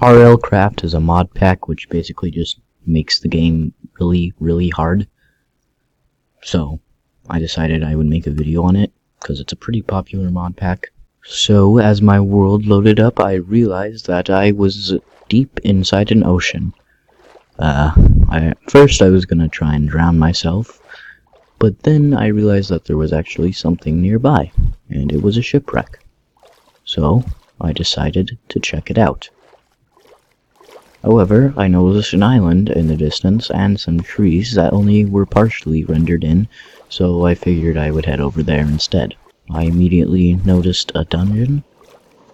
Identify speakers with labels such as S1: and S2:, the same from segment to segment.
S1: RLCraft is a mod pack which basically just makes the game really hard. So I decided I would make a video on it because it's a pretty popular mod pack. So as my world loaded up, I realized that I was deep inside an ocean. First I was gonna try and drown myself, but then I realized that there was actually something nearby, and it was a shipwreck. So I decided to check it out. However, I noticed an island in the distance and some trees that only were partially rendered in, so I figured I would head over there instead. I immediately noticed a dungeon,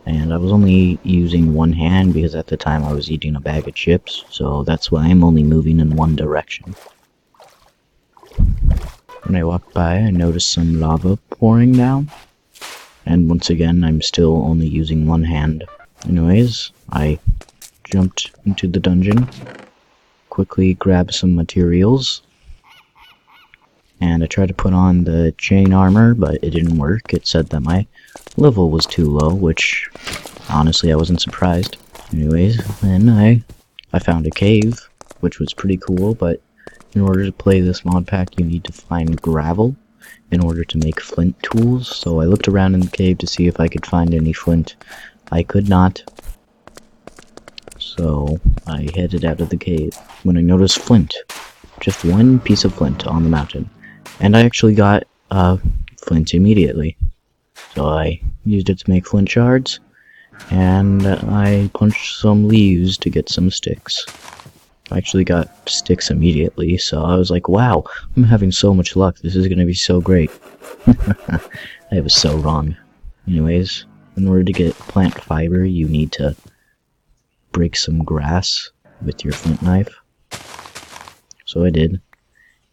S1: and I was only using one hand because at the time I was eating a bag of chips, so that's why I'm only moving in one direction. When I walked by, I noticed some lava pouring down, and once again I'm still only using one hand. Anyways, I jumped into the dungeon, quickly grabbed some materials, and I tried to put on the chain armor, but it didn't work. It said that my level was too low, which honestly I wasn't surprised. Anyways, then I found a cave, which was pretty cool, but in order to play this mod pack you need to find gravel in order to make flint tools. So I looked around in the cave to see if I could find any flint. I could not. So I headed out of the cave when I noticed flint. Just one piece of flint on the mountain. And I actually got flint immediately. So I used it to make flint shards, and I punched some leaves to get some sticks. I actually got sticks immediately, so I was like, wow, I'm having so much luck, this is gonna be so great. I was so wrong. Anyways, in order to get plant fiber, you need to break some grass with your flint knife. So I did,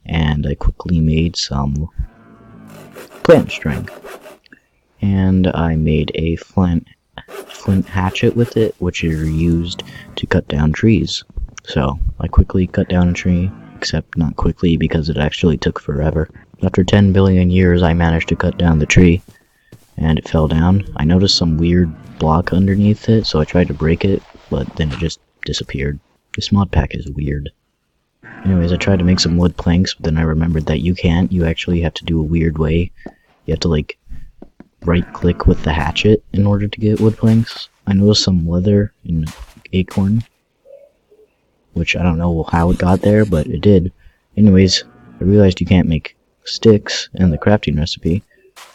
S1: and I quickly made some plant string. And I made a flint hatchet with it, which is used to cut down trees. So I quickly cut down a tree, except not quickly because it actually took forever. After 10 billion years I managed to cut down the tree, and it fell down. I noticed some weird block underneath it, so I tried to break it, but then it just disappeared. This mod pack is weird. Anyways, I tried to make some wood planks, but then I remembered that you can't. You actually have to do a weird way. You have to, like, right-click with the hatchet in order to get wood planks. I noticed some leather in acorn, which I don't know how it got there, but it did. Anyways, I realized you can't make sticks in the crafting recipe,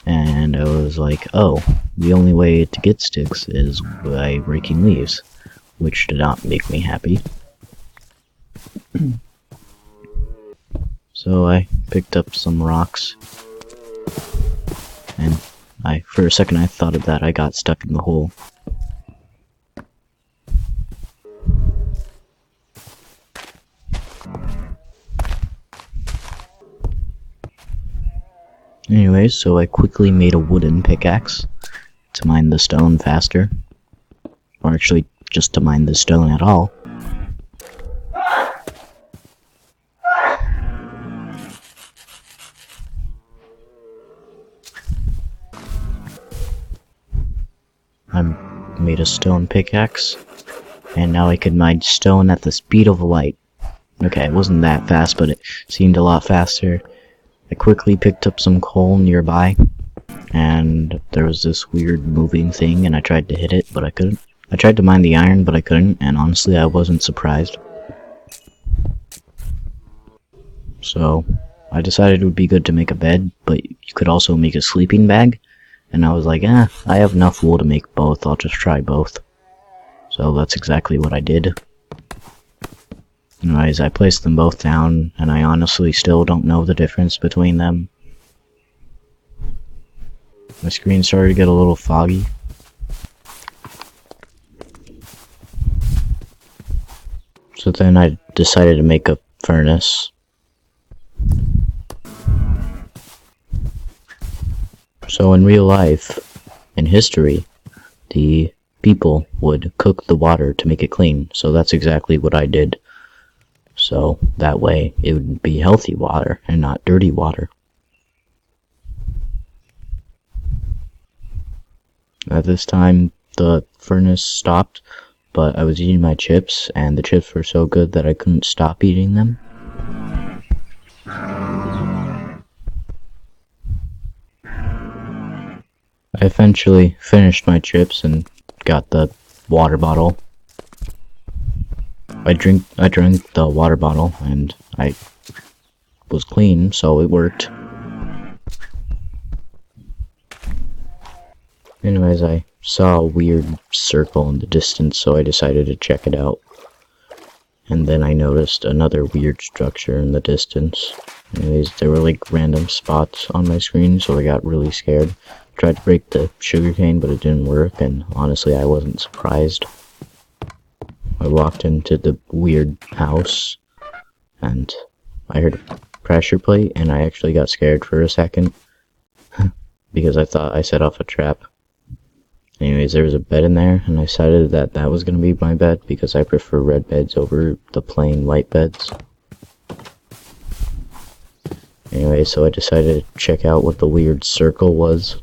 S1: and I was like, oh, the only way to get sticks is by breaking leaves, which did not make me happy. So I picked up some rocks, and for a second I thought of that, I got stuck in the hole. Anyways, so I quickly made a wooden pickaxe to mine the stone faster. Or actually, just to mine the stone at all. I made a stone pickaxe, and now I could mine stone at the speed of light. Okay, it wasn't that fast, but it seemed a lot faster. I quickly picked up some coal nearby, and there was this weird moving thing, and I tried to hit it, but I couldn't. I tried to mine the iron, but I couldn't, and honestly I wasn't surprised. So I decided it would be good to make a bed, but you could also make a sleeping bag, and I was like, I have enough wool to make both, I'll just try both. So that's exactly what I did. Anyways, I placed them both down, and I honestly still don't know the difference between them. My screen started to get a little foggy. So then I decided to make a furnace. So in real life, in history, the people would cook the water to make it clean. So that's exactly what I did. So that way it would be healthy water and not dirty water. At this time the furnace stopped, but I was eating my chips, and the chips were so good that I couldn't stop eating them. I eventually finished my chips and got the water bottle. I drank the water bottle, and I was clean, so it worked. Anyways, I saw a weird circle in the distance, so I decided to check it out. And then I noticed another weird structure in the distance. Anyways, there were like random spots on my screen, so I got really scared. Tried to break the sugarcane, but it didn't work, and honestly, I wasn't surprised. I walked into the weird house, and I heard a pressure plate, and I actually got scared for a second, because I thought I set off a trap. Anyways, there was a bed in there, and I decided that that was going to be my bed, because I prefer red beds over the plain white beds. Anyway, so I decided to check out what the weird circle was.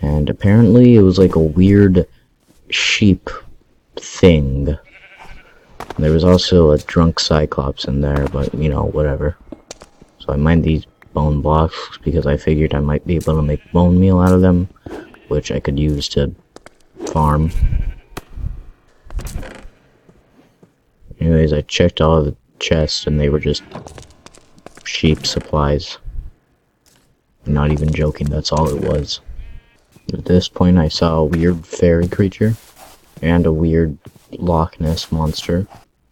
S1: And apparently it was like a weird sheep thing. There was also a drunk cyclops in there, but you know, whatever. So I mined these bone blocks because I figured I might be able to make bone meal out of them, which I could use to farm. Anyways, I checked all of the chests and they were just sheep supplies. I'm not even joking, that's all it was. At this point I saw a weird fairy creature and a weird Loch Ness monster.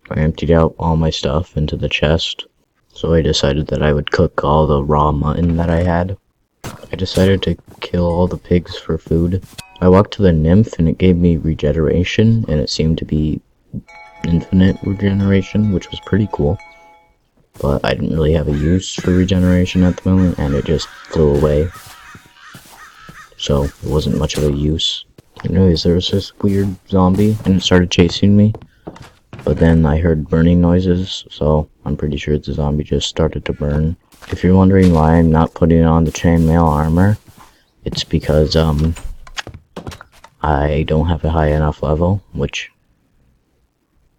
S1: I emptied out all my stuff into the chest, so I decided that I would cook all the raw mutton that I had. I decided to kill all the pigs for food. I walked to the nymph and it gave me regeneration, and it seemed to be infinite regeneration, which was pretty cool. But I didn't really have a use for regeneration at the moment, and it just flew away. So it wasn't much of a use. Anyways, there was this weird zombie, and it started chasing me. But then I heard burning noises, so I'm pretty sure the zombie just started to burn. If you're wondering why I'm not putting on the chainmail armor, it's because, I don't have a high enough level, which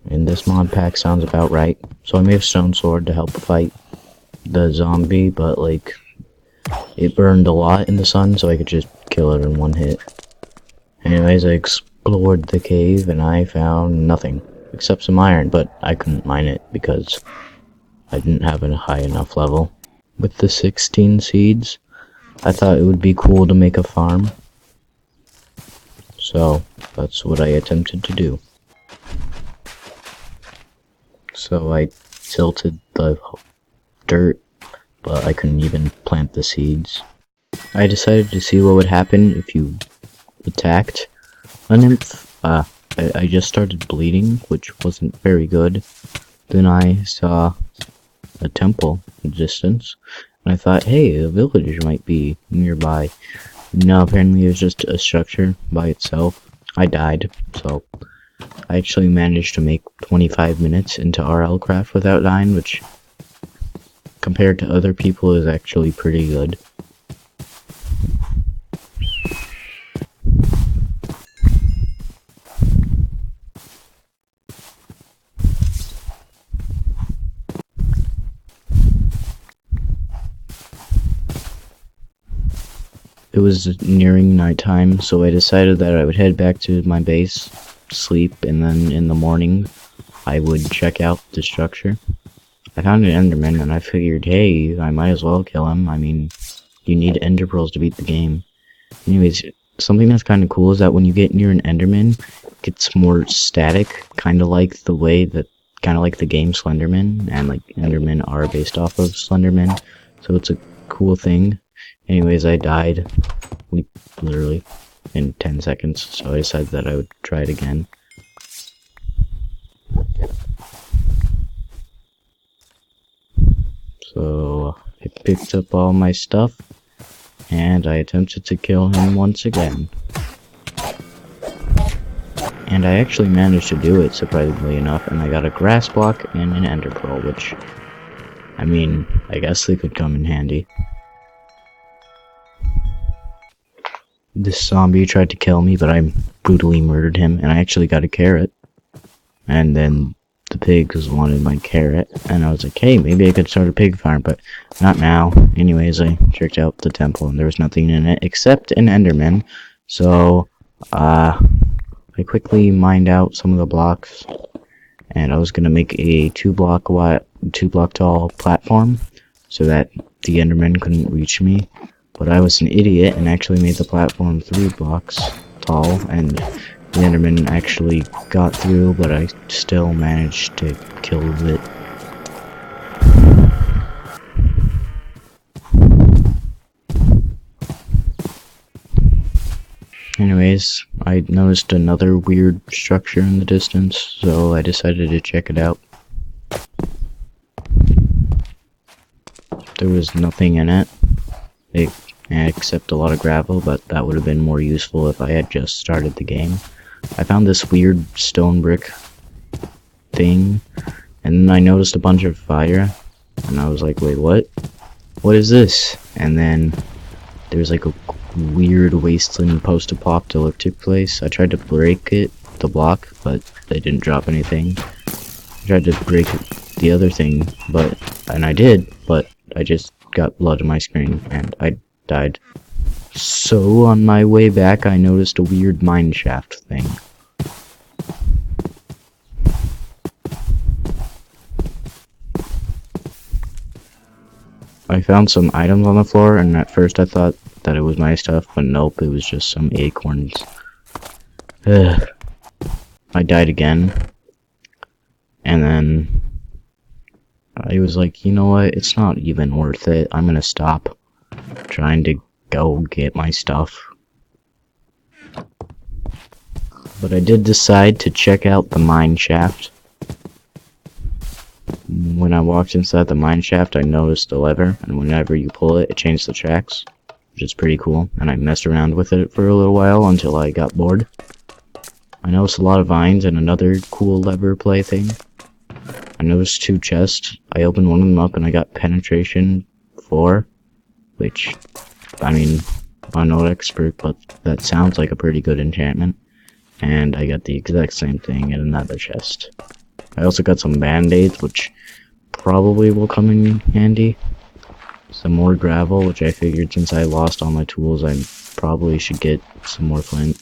S1: in this mod pack sounds about right. So I made a stone sword to help fight the zombie, but like, it burned a lot in the sun, so I could just kill it in one hit. Anyways, I explored the cave and I found nothing, except some iron, but I couldn't mine it because I didn't have a high enough level. With the 16 seeds, I thought it would be cool to make a farm. So, that's what I attempted to do. So I tilted the dirt, but I couldn't even plant the seeds. I decided to see what would happen if you attacked a nymph. I just started bleeding, which wasn't very good. Then I saw a temple in the distance, and I thought, hey, a village might be nearby. No, apparently it was just a structure by itself. I died, so I actually managed to make 25 minutes into RLCraft without dying, which, compared to other people, is actually pretty good. It was nearing nighttime, so I decided that I would head back to my base, sleep, and then in the morning, I would check out the structure. I found an enderman, and I figured, hey, I might as well kill him. I mean, you need ender pearls to beat the game. Anyways, something that's kind of cool is that when you get near an enderman, it gets more static, kind of like the way that, kind of like the game Slenderman, and like endermen are based off of Slenderman, so it's a cool thing. Anyways, I died, literally, in 10 seconds, so I decided that I would try it again. So, I picked up all my stuff, and I attempted to kill him once again. And I actually managed to do it, surprisingly enough, and I got a grass block and an ender pearl, which, I mean, I guess they could come in handy. this zombie tried to kill me, but I brutally murdered him, and I actually got a carrot. And then the pigs wanted my carrot, and I was like, hey, maybe I could start a pig farm, but not now. Anyways, I checked out the temple, and there was nothing in it except an enderman. So, I quickly mined out some of the blocks, and I was gonna make a 2-block tall platform so that the enderman couldn't reach me. But I was an idiot and actually made the platform 3 blocks tall, and the enderman actually got through, but I still managed to kill it. Anyways, I noticed another weird structure in the distance, so I decided to check it out. There was nothing in it, except a lot of gravel, but that would have been more useful if I had just started the game. I found this weird stone brick thing, and then I noticed a bunch of fire, and I was like, wait, what? What is this? And then there's like a weird wasteland post-apocalyptic place. I tried to break it, the block, but they didn't drop anything. I tried to break the other thing, and I did, but I just got blood on my screen, and I died. So on my way back, I noticed a weird mine shaft thing. I found some items on the floor, and at first I thought that it was my stuff, but nope, it was just some acorns. Ugh. I died again, and then I was like, you know what, it's not even worth it. I'm gonna stop trying to go get my stuff. But I did decide to check out the mine shaft. When I walked inside the mine shaft, I noticed a lever, and whenever you pull it, it changed the tracks, which is pretty cool, and I messed around with it for a little while until I got bored. I noticed a lot of vines and another cool lever play thing. I noticed 2 chests. I opened one of them up and I got penetration 4, which, I mean, I'm no expert, but that sounds like a pretty good enchantment. And I got the exact same thing in another chest. I also got some band-aids, which probably will come in handy. Some more gravel, which I figured since I lost all my tools, I probably should get some more flint.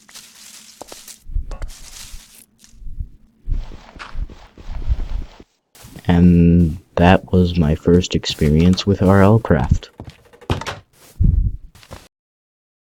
S1: And that was my first experience with RLCraft.